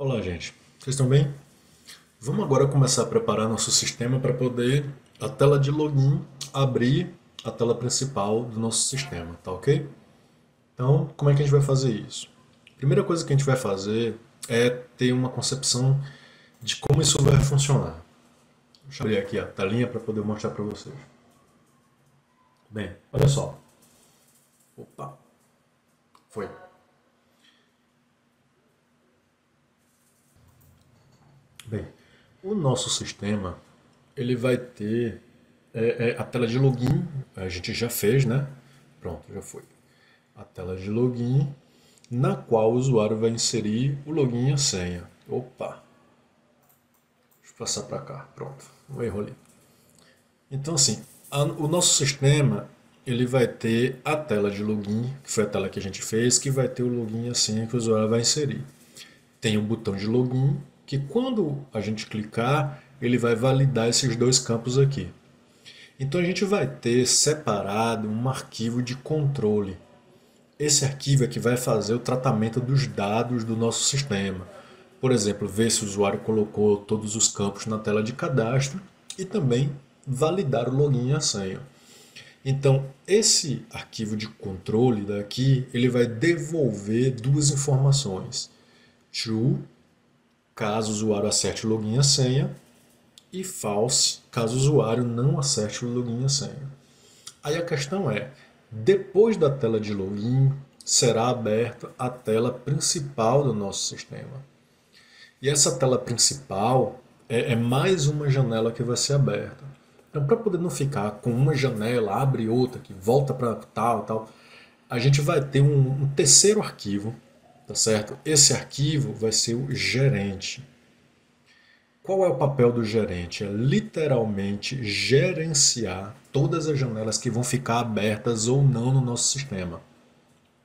Olá, gente. Vocês estão bem? Vamos agora começar a preparar nosso sistema para poder a tela de login abrir a tela principal do nosso sistema, tá ok? Então, como é que a gente vai fazer isso? Primeira coisa que a gente vai fazer é ter uma concepção de como isso vai funcionar. Deixa eu abrir aqui a telinha para poder mostrar para vocês. Bem, olha só. Opa, foi. Bem, o nosso sistema ele vai ter a tela de login, a gente já fez, né? Pronto, já foi. A tela de login, na qual o usuário vai inserir o login e a senha. Opa, deixa eu passar para cá, pronto, um erro ali. Então assim, o nosso sistema ele vai ter a tela de login, que foi a tela que a gente fez, que vai ter o login e a senha que o usuário vai inserir. Tem o botão de login, que quando a gente clicar, ele vai validar esses dois campos aqui. Então a gente vai ter separado um arquivo de controle. Esse arquivo é que vai fazer o tratamento dos dados do nosso sistema. Por exemplo, ver se o usuário colocou todos os campos na tela de cadastro e também validar o login e a senha. Então, esse arquivo de controle daqui, ele vai devolver duas informações. True, caso o usuário acerte o login e a senha, e false, caso o usuário não acerte o login e a senha. Aí a questão é, depois da tela de login, será aberta a tela principal do nosso sistema. E essa tela principal é mais uma janela que vai ser aberta. Então, para poder não ficar com uma janela, abre outra, que volta para tal, tal, a gente vai ter um terceiro arquivo, tá certo? Esse arquivo vai ser o gerente. Qual é o papel do gerente? É literalmente gerenciar todas as janelas que vão ficar abertas ou não no nosso sistema.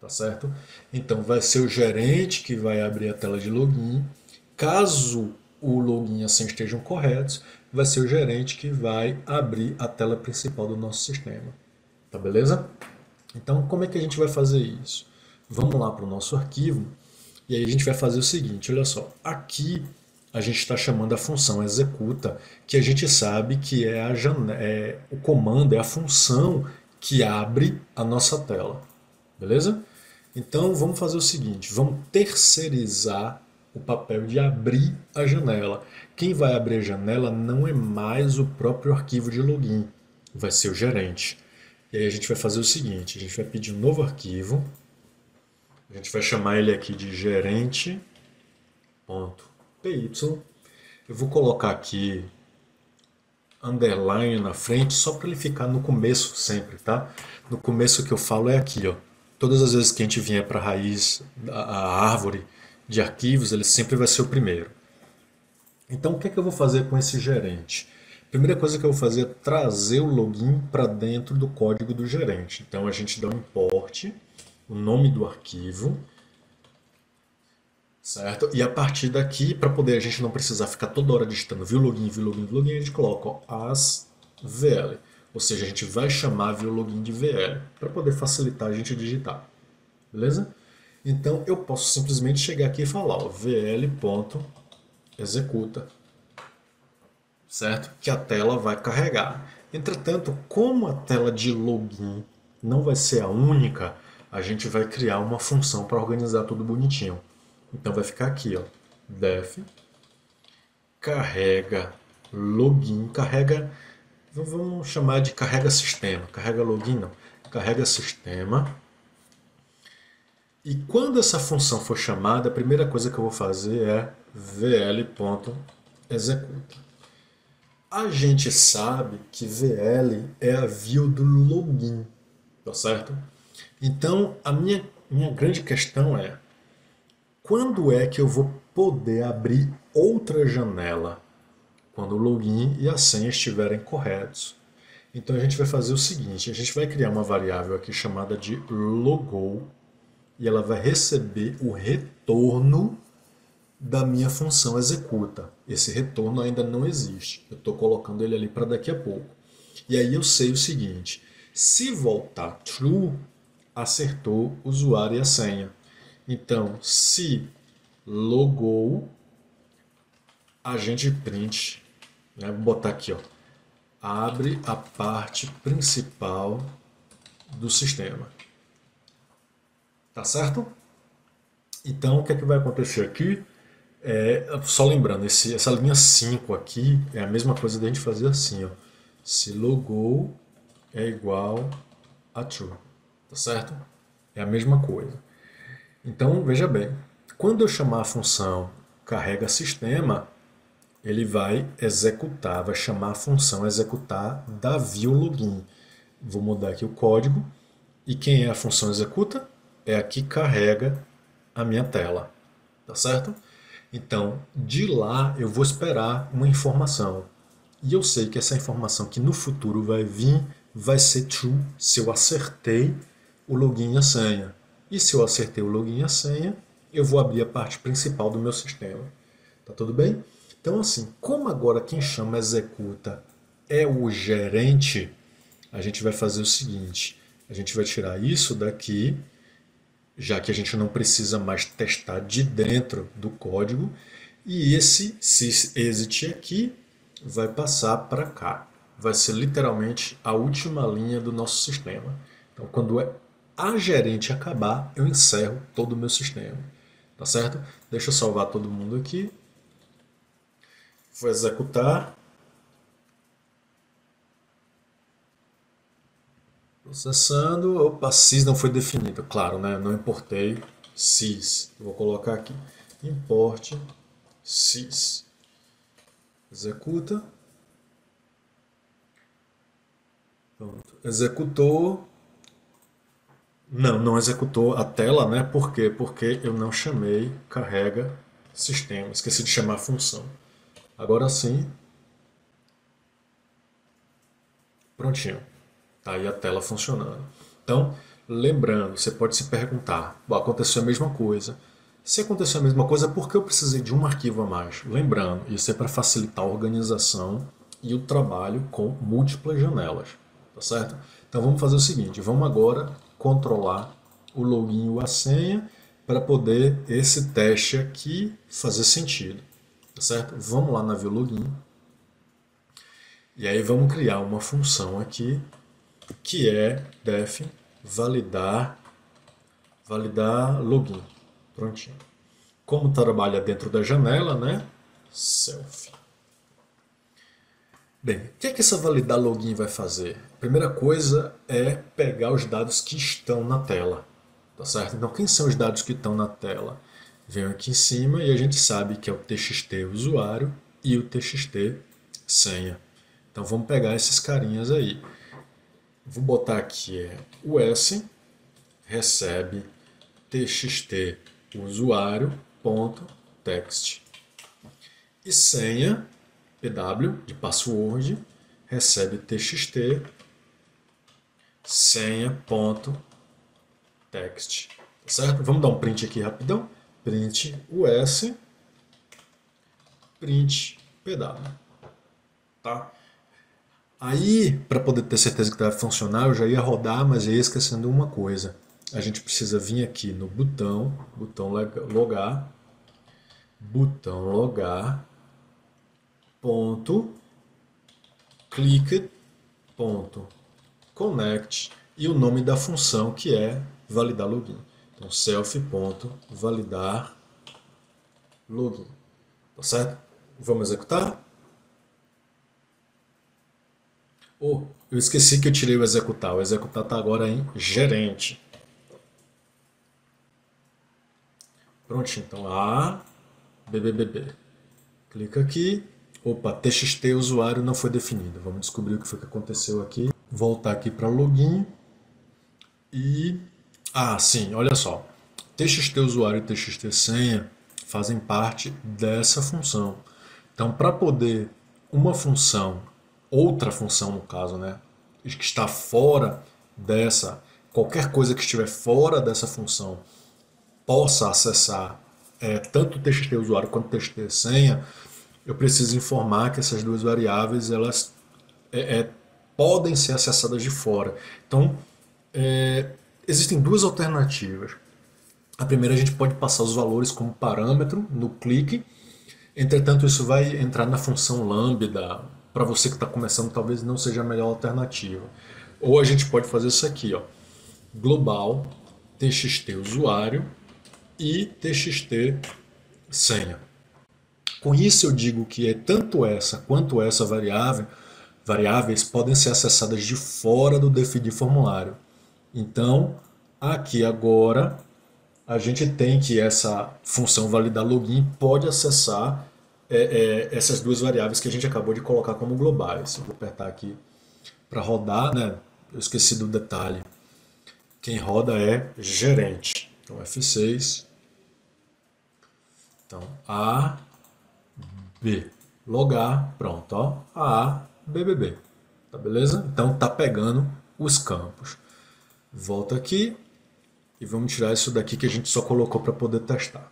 Tá certo? Então vai ser o gerente que vai abrir a tela de login. Caso o login e a senha estejam corretos, vai ser o gerente que vai abrir a tela principal do nosso sistema. Tá beleza? Então, como é que a gente vai fazer isso? Vamos lá para o nosso arquivo e aí a gente vai fazer o seguinte, olha só, aqui a gente está chamando a função executa, que a gente sabe que o comando, é a função que abre a nossa tela, beleza? Então vamos fazer o seguinte, vamos terceirizar o papel de abrir a janela. Quem vai abrir a janela não é mais o próprio arquivo de login, vai ser o gerente. E aí a gente vai fazer o seguinte, a gente vai pedir um novo arquivo, a gente vai chamar ele aqui de gerente.py. Eu vou colocar aqui underline na frente só para ele ficar no começo sempre, tá? No começo que eu falo é aqui, ó. Todas as vezes que a gente vier para a raiz, a árvore de arquivos, ele sempre vai ser o primeiro. Então, o que é que eu vou fazer com esse gerente? Primeira coisa que eu vou fazer é trazer o login para dentro do código do gerente. Então, a gente dá um import, o nome do arquivo, certo? E a partir daqui, para poder a gente não precisar ficar toda hora digitando viu login, viu login, viu login, a gente coloca ó, as VL. Ou seja, a gente vai chamar viu login de VL, para poder facilitar a gente digitar. Beleza? Então eu posso simplesmente chegar aqui e falar ó, vl.executa, certo? Que a tela vai carregar. Entretanto, como a tela de login não vai ser a única, a gente vai criar uma função para organizar tudo bonitinho. Então vai ficar aqui, ó, def carrega login, carrega, vamos chamar de carrega sistema, carrega login não, carrega sistema. E quando essa função for chamada, a primeira coisa que eu vou fazer é vl.executa. A gente sabe que VL é a view do login, tá certo? Então a minha grande questão é quando é que eu vou poder abrir outra janela quando o login e a senha estiverem corretos. Então a gente vai fazer o seguinte, a gente vai criar uma variável aqui chamada de logo e ela vai receber o retorno da minha função executa. Esse retorno ainda não existe. Eu estou colocando ele ali para daqui a pouco. E aí eu sei o seguinte, se voltar true, acertou o usuário e a senha. Então, se logou, agente print, né? Vou botar aqui, ó, abre a parte principal do sistema. Tá certo? Então, o que é que vai acontecer aqui? Só lembrando, essa linha 5 aqui é a mesma coisa da gente fazer assim, ó. Se logou é igual a true, tá certo? É a mesma coisa. Então, veja bem, quando eu chamar a função carrega sistema, ele vai executar, vai chamar a função executar da view login. Vou mudar aqui o código. E quem é a função executa? É a que carrega a minha tela, tá certo? Então, de lá eu vou esperar uma informação. E eu sei que essa informação que no futuro vai vir vai ser true se eu acertei o login e a senha. E se eu acertei o login e a senha, eu vou abrir a parte principal do meu sistema. Tá tudo bem? Então, assim, como agora quem chama executa é o gerente, a gente vai fazer o seguinte: a gente vai tirar isso daqui, já que a gente não precisa mais testar de dentro do código, e esse sysexit aqui vai passar para cá. Vai ser literalmente a última linha do nosso sistema. Então, quando a gerente acabar, eu encerro todo o meu sistema. Tá certo? Deixa eu salvar todo mundo aqui. Vou executar. Processando. Opa, sys não foi definido. Claro, né? Não importei sys. Vou colocar aqui. Import sys. Executa. Pronto. Executou. Não, não executou a tela, né? Por quê? Porque eu não chamei carrega sistema. Esqueci de chamar a função. Agora sim. Prontinho. Tá aí a tela funcionando. Então, lembrando, você pode se perguntar: bom, aconteceu a mesma coisa. Se aconteceu a mesma coisa, por que eu precisei de um arquivo a mais? Lembrando, isso é para facilitar a organização e o trabalho com múltiplas janelas. Tá certo? Então vamos fazer o seguinte: vamos agora controlar o login e a senha para poder esse teste aqui fazer sentido. Tá certo? Vamos lá na view login. E aí vamos criar uma função aqui que é def validar login. Prontinho. Como trabalha dentro da janela, né? Self. Bem, o que é que essa validar login vai fazer? A primeira coisa é pegar os dados que estão na tela. Tá certo? Então, quem são os dados que estão na tela? Venho aqui em cima e a gente sabe que é o txt usuário e o txt senha. Então vamos pegar esses carinhas aí. Vou botar aqui us recebe txt usuário.text e senha pw de password recebe txt senha.text. Tá certo? Vamos dar um print aqui rapidão. Print us print pw. Tá? Aí, para poder ter certeza que vai funcionar, eu já ia rodar, mas ia esquecendo uma coisa. A gente precisa vir aqui no botão logar, ponto, clicked, ponto, connect e o nome da função que é validar login. Então, self.validar login. Tá certo? Vamos executar? Oh, eu esqueci que eu tirei o executar. O executar está agora em gerente. Prontinho. Então, BBBB. Clica aqui. Opa, txt usuário não foi definido. Vamos descobrir o que foi que aconteceu aqui. Voltar aqui para login. E... sim, olha só. Txt usuário e txt senha fazem parte dessa função. Então, para poder uma função, outra função no caso, né, que está fora dessa, qualquer coisa que estiver fora dessa função possa acessar tanto o txt usuário quanto o txt senha, eu preciso informar que essas duas variáveis elas podem ser acessadas de fora. Então, existem duas alternativas. A primeira, a gente pode passar os valores como parâmetro no clique, Entretanto, isso vai entrar na função lambda. Para você que está começando, talvez não seja a melhor alternativa. Ou a gente pode fazer isso aqui, ó, global txt usuário e txt senha. Com isso eu digo que tanto essa quanto essa variáveis podem ser acessadas de fora do definir formulário. Então, aqui agora a gente tem que essa função validar login pode acessar essas duas variáveis que a gente acabou de colocar como globais. Eu vou apertar aqui para rodar, né? Eu esqueci do detalhe. Quem roda é gerente. Então F6. Então A, B. Logar, pronto, ó. A, B, B, B. Tá beleza? Então tá pegando os campos. Volta aqui e vamos tirar isso daqui que a gente só colocou para poder testar.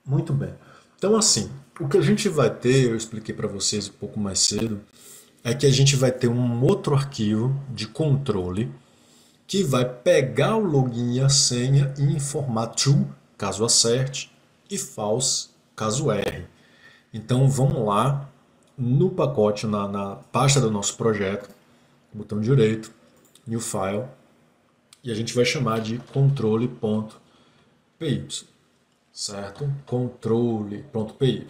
Muito bem. Então assim, o que a gente vai ter, eu expliquei para vocês um pouco mais cedo, é que a gente vai ter um outro arquivo de controle que vai pegar o login e a senha e informar true, caso acerte, e false, caso erre. Então vamos lá no pacote, na pasta do nosso projeto, botão direito, New File, e a gente vai chamar de controle.py, certo? Controle.py.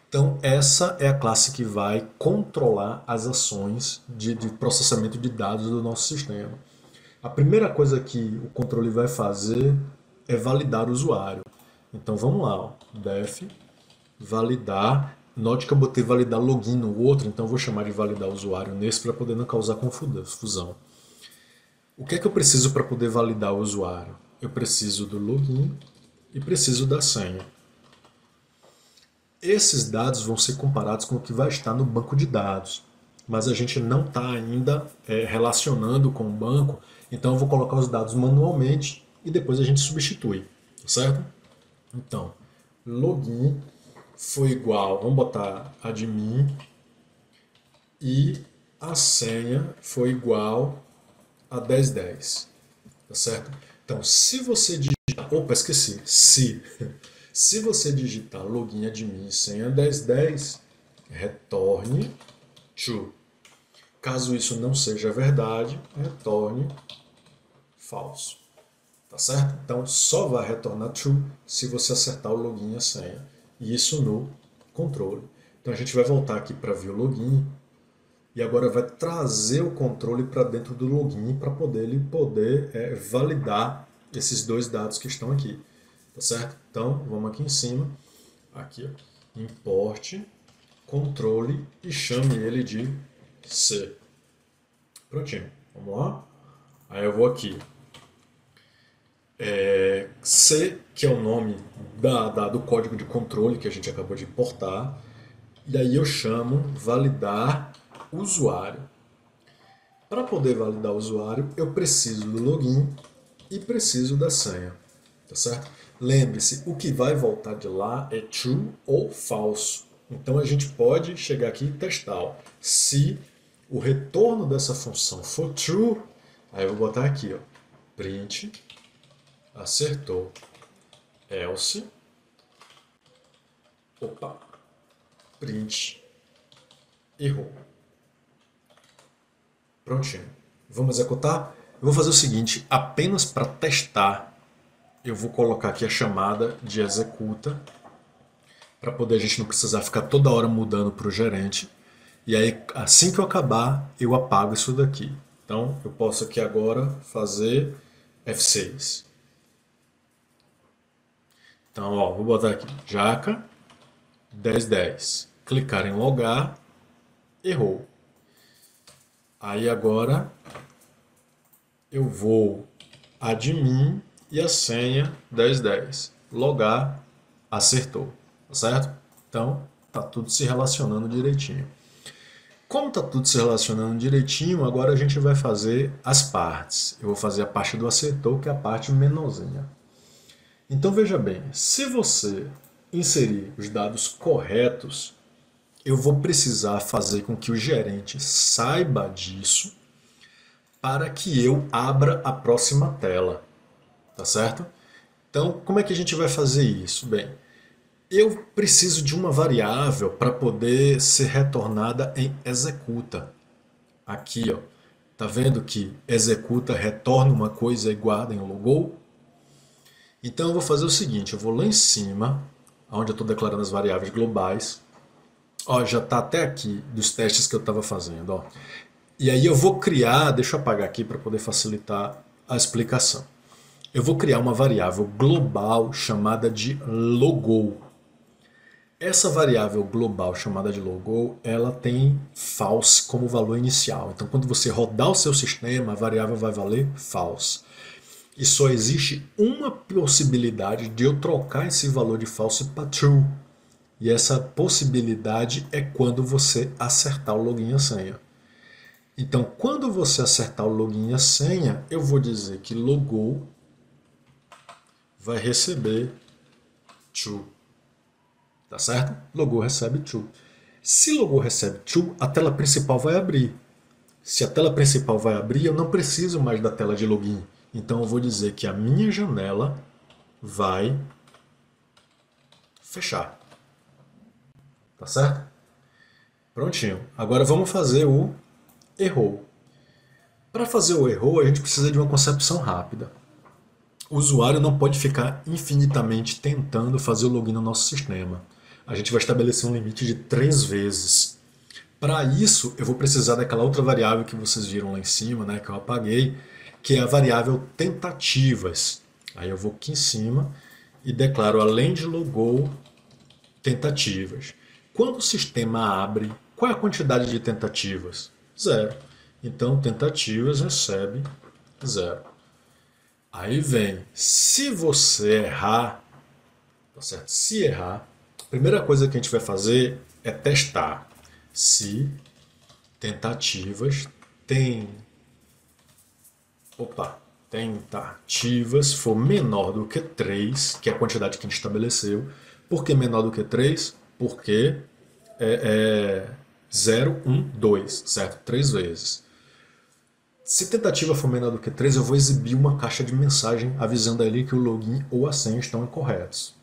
Então essa é a classe que vai controlar as ações de processamento de dados do nosso sistema. A primeira coisa que o controle vai fazer é validar o usuário. Então vamos lá, ó. Def validar. Note que eu botei validar login no outro, então eu vou chamar de validar usuário nesse para poder não causar confusão. O que é que eu preciso para poder validar o usuário? Eu preciso do login e preciso da senha. Esses dados vão ser comparados com o que vai estar no banco de dados, mas a gente não está ainda relacionando com o banco, então eu vou colocar os dados manualmente e depois a gente substitui, certo? Então, login foi igual, vamos botar admin, e a senha foi igual a 1010, tá certo? Então, se você digitar, opa, esqueci, se você digitar login admin senha 1010, retorne true. Caso isso não seja verdade, retorne falso. Tá certo? Então só vai retornar true se você acertar o login e a senha. E isso no controle. Então a gente vai voltar aqui para ver o login e agora vai trazer o controle para dentro do login para ele poder validar esses dois dados que estão aqui. Tá certo? Então vamos aqui em cima, aqui, ó, import controle e chame ele de C. Prontinho. Vamos lá? Aí eu vou aqui. C, que é o nome do código de controle que a gente acabou de importar. E aí eu chamo validar usuário. Para poder validar o usuário, eu preciso do login e preciso da senha. Tá certo? Lembre-se, o que vai voltar de lá é true ou falso. Então a gente pode chegar aqui e testar. Ó. Se o retorno dessa função for true, aí eu vou botar aqui, ó, print, acertou, else, opa, print, errou. Prontinho. Vamos executar? Eu vou fazer o seguinte, apenas para testar, eu vou colocar aqui a chamada de executa, para poder a gente não precisar ficar toda hora mudando para o gerente. E aí, assim que eu acabar, eu apago isso daqui. Então, eu posso aqui agora fazer F6. Então, ó, vou botar aqui, jaca 1010. Clicar em logar, errou. Aí agora eu vou admin e a senha 1010. Logar, acertou, tá certo? Então, tá tudo se relacionando direitinho. Como está tudo se relacionando direitinho, agora a gente vai fazer as partes. Eu vou fazer a parte do acertou, que é a parte menorzinha. Então veja bem, se você inserir os dados corretos, eu vou precisar fazer com que o gerente saiba disso para que eu abra a próxima tela. Tá certo? Então, como é que a gente vai fazer isso? Bem, Eu preciso de uma variável para poder ser retornada em executa. Aqui, ó, tá vendo que executa retorna uma coisa igual em logo? Então eu vou fazer o seguinte, eu vou lá em cima, onde eu estou declarando as variáveis globais. Ó, já está até aqui dos testes que eu estava fazendo. Ó. E aí eu vou criar, deixa eu apagar aqui para poder facilitar a explicação. Eu vou criar uma variável global chamada de logo. Essa variável global chamada de logo, ela tem false como valor inicial. Então, quando você rodar o seu sistema, a variável vai valer false. E só existe uma possibilidade de eu trocar esse valor de false para true. E essa possibilidade é quando você acertar o login e a senha. Então, quando você acertar o login e a senha, eu vou dizer que logo vai receber true. Tá certo? Logo recebe true. Se logo recebe true, a tela principal vai abrir. Se a tela principal vai abrir, eu não preciso mais da tela de login. Então eu vou dizer que a minha janela vai fechar. Tá certo? Prontinho. Agora vamos fazer o errou. Para fazer o errou, a gente precisa de uma concepção rápida. O usuário não pode ficar infinitamente tentando fazer o login no nosso sistema. A gente vai estabelecer um limite de 3 vezes. Para isso, eu vou precisar daquela outra variável que vocês viram lá em cima, né, que eu apaguei, que é a variável tentativas. Aí eu vou aqui em cima e declaro além de logo tentativas. Quando o sistema abre, qual é a quantidade de tentativas? 0. Então, tentativas recebe 0. Aí vem, se você errar, tá certo? Se errar, a primeira coisa que a gente vai fazer é testar se tentativas tem, tentativas for menor do que 3, que é a quantidade que a gente estabeleceu. Por que menor do que 3? Porque é 0, 1, 2, certo? 3 vezes. Se tentativa for menor do que 3, eu vou exibir uma caixa de mensagem avisando ali que o login ou a senha estão incorretos.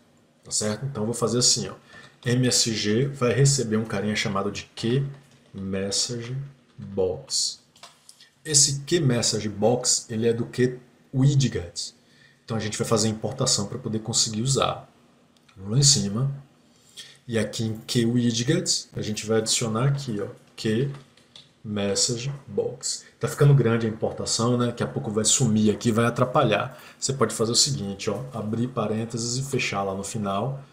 Tá certo? Então eu vou fazer assim, ó. MSG vai receber um carinha chamado de QMessageBox. Esse QMessageBox, ele é do QWidget. Então a gente vai fazer a importação para poder conseguir usar. Vamos lá em cima. E aqui em QWidget, a gente vai adicionar aqui, ó, QMessageBox. Tá ficando grande a importação, né? Daqui a pouco vai sumir aqui, vai atrapalhar. Você pode fazer o seguinte, ó, abrir parênteses e fechar lá no final.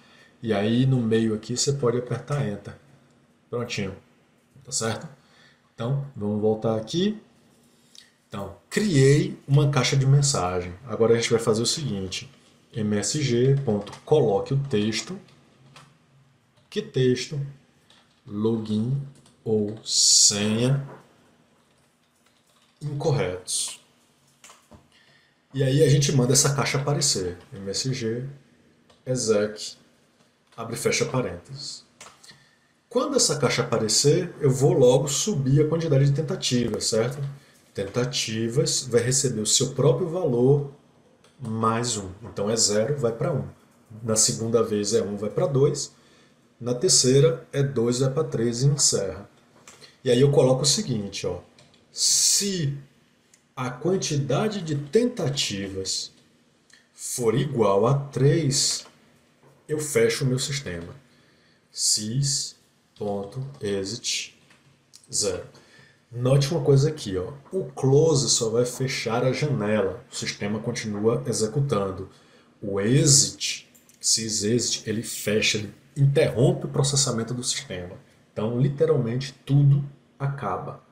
E aí no meio aqui você pode apertar Enter. Prontinho. Tá certo? Então, vamos voltar aqui. Então, criei uma caixa de mensagem. Agora a gente vai fazer o seguinte. msg.coloque o texto. Que texto? Login ou senha incorretos. E aí a gente manda essa caixa aparecer. msg exec abre e fecha parênteses. Quando essa caixa aparecer, eu vou logo subir a quantidade de tentativas, certo? Tentativas vai receber o seu próprio valor mais 1. Então é 0, vai para 1. Na segunda vez é 1, vai para 2. Na terceira é 2, vai para 3 e encerra. E aí eu coloco o seguinte, ó. Se a quantidade de tentativas for igual a 3, eu fecho o meu sistema. sys.exit 0. Note uma coisa aqui, ó. O close só vai fechar a janela. O sistema continua executando. O exit, sysexit, ele fecha, ele interrompe o processamento do sistema. Então, literalmente, tudo acaba.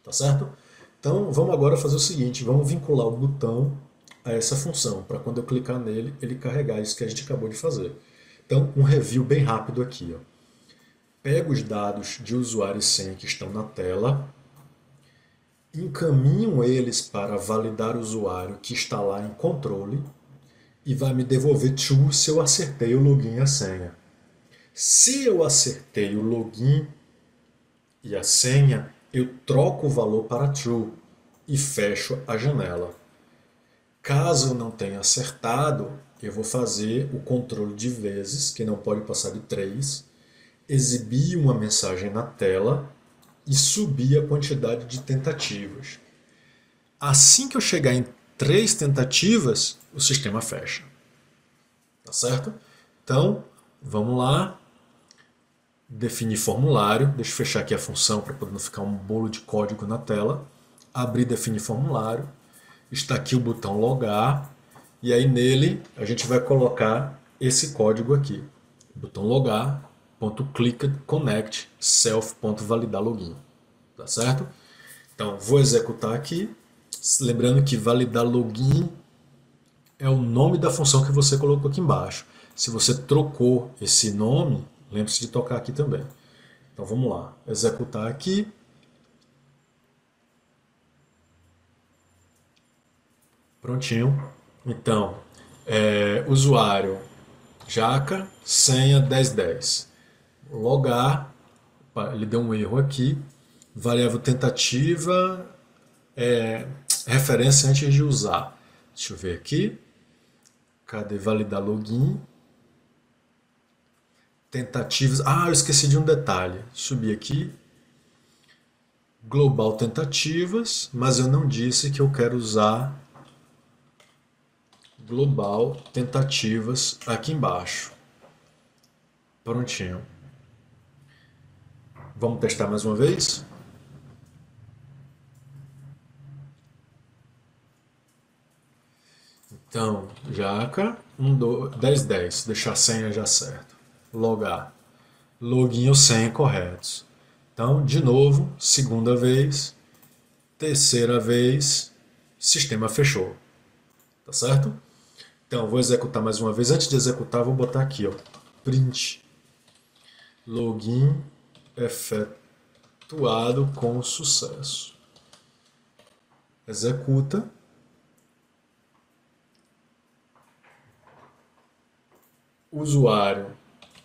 Tá certo? Então, vamos agora fazer o seguinte, vamos vincular o botão a essa função, para quando eu clicar nele, ele carregar isso que a gente acabou de fazer. Então, um review bem rápido aqui, ó. Pega os dados de usuário e senha que estão na tela, encaminho eles para validar o usuário que está lá em controle e vai me devolver true se eu acertei o login e a senha. Se eu acertei o login e a senha, eu troco o valor para true e fecho a janela. Caso eu não tenha acertado, eu vou fazer o controle de vezes, que não pode passar de 3, exibir uma mensagem na tela e subir a quantidade de tentativas. Assim que eu chegar em 3 tentativas, o sistema fecha. Tá certo? Então, vamos lá. Definir formulário. Deixa eu fechar aqui a função para não ficar um bolo de código na tela. Abrir definir formulário. Está aqui o botão logar. E aí nele a gente vai colocar esse código aqui. Botão logar, .clicked connect self.validar login. Tá certo? Então, vou executar aqui. Lembrando que validar login é o nome da função que você colocou aqui embaixo. Se você trocou esse nome, lembre-se de tocar aqui também. Então vamos lá, executar aqui. Prontinho. Então, usuário Jaca, senha 1010. Logar, ele deu um erro aqui. Variável tentativa, referência antes de usar. Deixa eu ver aqui. Cadê validar login? Tentativas. Ah, eu esqueci de um detalhe. Subir aqui. Global tentativas, mas eu não disse que eu quero usar global tentativas aqui embaixo. Prontinho. Vamos testar mais uma vez? Então, Jaca, 10, 10, deixar a senha já certo. Logar. Login ou senha corretos. Então, de novo, segunda vez, terceira vez, sistema fechou. Tá certo? Então, vou executar mais uma vez. Antes de executar, vou botar aqui, ó, print login efetuado com sucesso. Executa. Usuário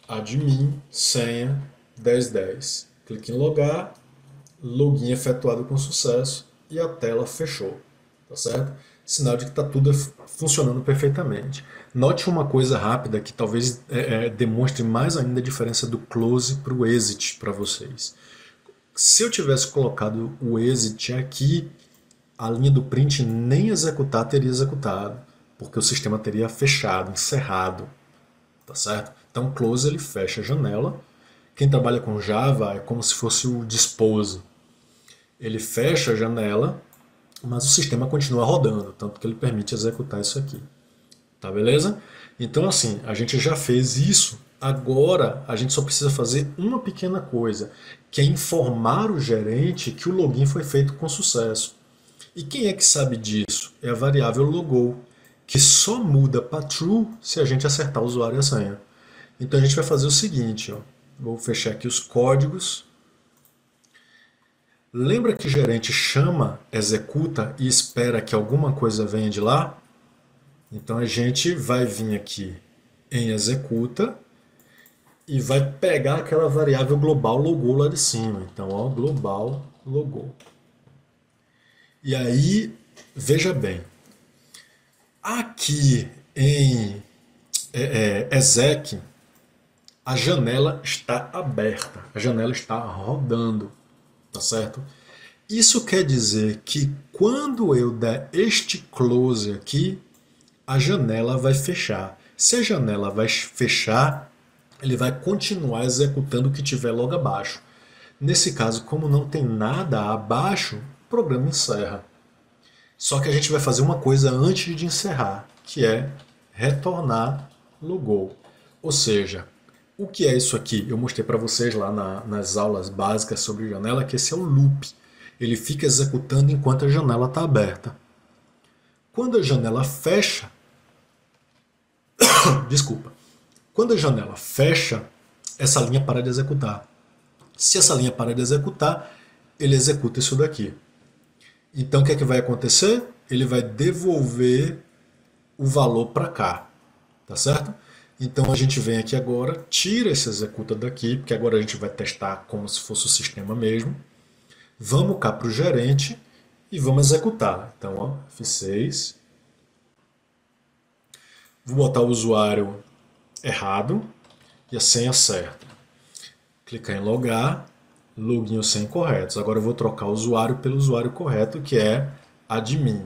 admin, senha 1010. Clique em logar, login efetuado com sucesso e a tela fechou. Tá certo? Sinal de que está tudo funcionando perfeitamente. Note uma coisa rápida que talvez demonstre mais ainda a diferença do close para o exit para vocês. Se eu tivesse colocado o exit aqui, a linha do print nem executar teria executado, porque o sistema teria fechado, encerrado. Tá certo? Então, close ele fecha a janela. Quem trabalha com Java é como se fosse o dispose. Ele fecha a janela, mas o sistema continua rodando, tanto que ele permite executar isso aqui. Tá beleza? Então, assim, a gente já fez isso. Agora, a gente só precisa fazer uma pequena coisa, que é informar o gerente que o login foi feito com sucesso. E quem é que sabe disso? É a variável logou, que só muda para true se a gente acertar o usuário e a senha. Então a gente vai fazer o seguinte, ó. Vou fechar aqui os códigos. Lembra que gerente chama, executa e espera que alguma coisa venha de lá? Então a gente vai vir aqui em executa e vai pegar aquela variável global logou lá de cima. Então, ó, global logou. E aí, veja bem, aqui em exec, a janela está aberta, a janela está rodando, tá certo? Isso quer dizer que quando eu der este close aqui, a janela vai fechar. Se a janela vai fechar, ele vai continuar executando o que tiver logo abaixo. Nesse caso, como não tem nada abaixo, o programa encerra. Só que a gente vai fazer uma coisa antes de encerrar, que é retornar logou. Ou seja, o que é isso aqui? Eu mostrei para vocês lá nas aulas básicas sobre janela que esse é o loop. Ele fica executando enquanto a janela está aberta. Quando a janela fecha, desculpa, quando a janela fecha, essa linha para de executar. Se essa linha para de executar, ele executa isso daqui. Então o que é que vai acontecer? Ele vai devolver o valor para cá, tá certo? Então a gente vem aqui agora, tira esse executa daqui, porque agora a gente vai testar como se fosse o sistema mesmo. Vamos cá para o gerente e vamos executar. Então, ó, F6. Vou botar o usuário errado e a senha certa. Clicar em logar, login ou senha corretos. Agora eu vou trocar o usuário pelo usuário correto, que é admin.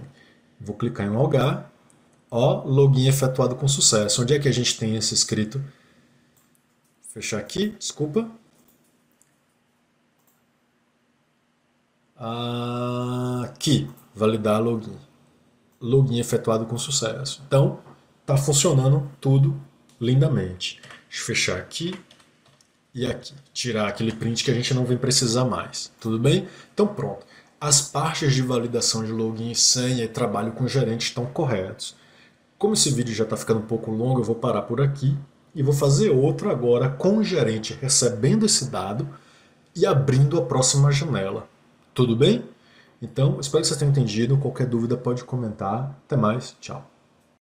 Vou clicar em logar. Ó, login efetuado com sucesso. Onde é que a gente tem esse escrito? Fechar aqui, desculpa. Aqui, validar login. Login efetuado com sucesso. Então, está funcionando tudo lindamente. Deixa eu fechar aqui e aqui. Tirar aquele print que a gente não vai precisar mais. Tudo bem? Então, pronto. As partes de validação de login, senha e trabalho com o gerente estão corretos. Como esse vídeo já está ficando um pouco longo, eu vou parar por aqui e vou fazer outro agora com o gerente recebendo esse dado e abrindo a próxima janela. Tudo bem? Então, espero que vocês tenham entendido. Qualquer dúvida pode comentar. Até mais. Tchau.